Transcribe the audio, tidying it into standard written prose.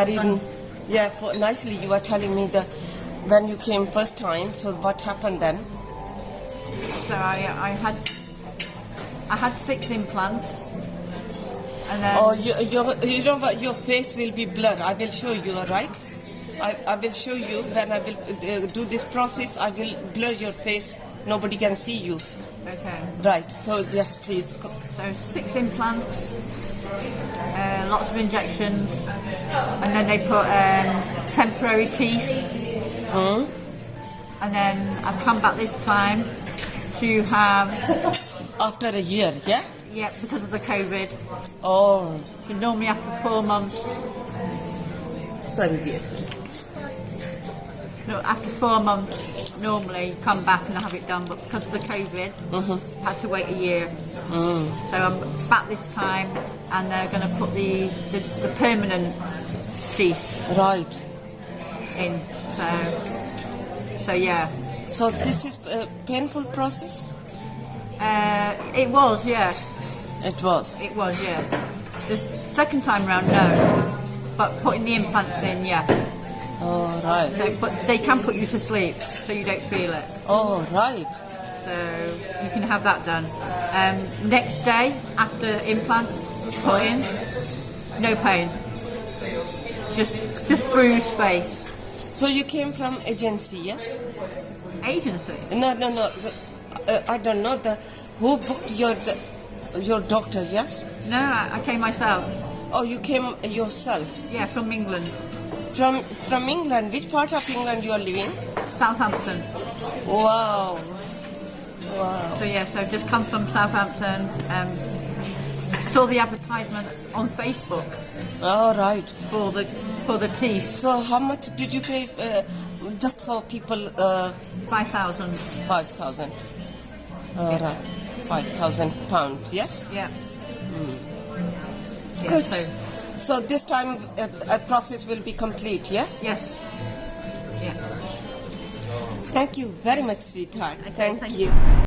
very nicely. You were telling me that when you came first time. So what happened then? So I had 6 implants, and then you know what? Your face will be blurred. I will show you. All right. I will show you when I will do this process. I will blur your face. Nobody can see you. Okay. Right. So yes, please. So 6 implants, lots of injections, and then they put temporary teeth. And then I've come back this time to have. After a year, yeah. Yeah, because of the COVID. Oh. So normally after 4 months. Sorry, dear. No, after 4 months, normally come back and have it done, but because of the COVID, had to wait a year. So I'm back this time, and they're going to put the permanent teeth in. So yeah. So this is a painful process? It was, yeah. It was? It was, yeah. The second time round, no. But putting the implants in, yeah. Oh, right. So, but they can put you to sleep, so you don't feel it. Oh, right. So you can have that done. Next day, after implants put in, no pain. Just bruised face. So you came from agency, yes? Agency? No. I don't know who booked your doctor, yes? No, I came myself. Oh, you came yourself? Yeah, from England. From England? Which part of England you are living? Southampton. Wow. So yeah, so just come from Southampton. Saw the advertisement on Facebook. All right. For the teeth. So how much did you pay just for people? 5,000. 5,000. Right. £5,000, yes? Yeah. Good. Yeah, so this time a process will be complete, yes? Yes. Yeah. Thank you very much, sweetheart. Okay, Thank you.